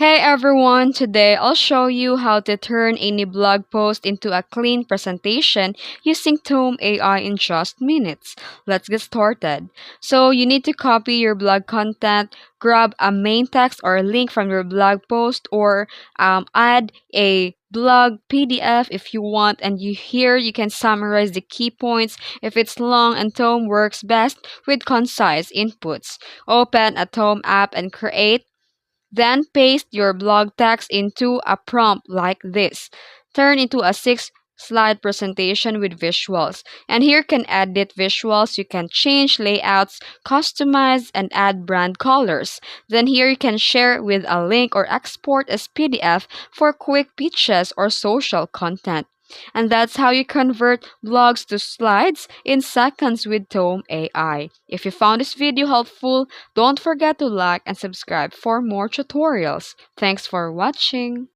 Hey everyone, today I'll show you how to turn any blog post into a clean presentation using Tome AI in just minutes. Let's get started. So you need to copy your blog content, grab a main text or a link from your blog post, or add a blog PDF if you want, and you can summarize the key points if it's long, and Tome works best with concise inputs. Open a Tome app and create, then paste your blog text into a prompt like this. Turn into a 6 slide presentation with visuals. And here you can edit visuals, you can change layouts, customize, and add brand colors. Then here you can share with a link or export as PDF for quick pitches or social content. And that's how you convert blogs to slides in seconds with Tome AI. If you found this video helpful, don't forget to like and subscribe for more tutorials. Thanks for watching.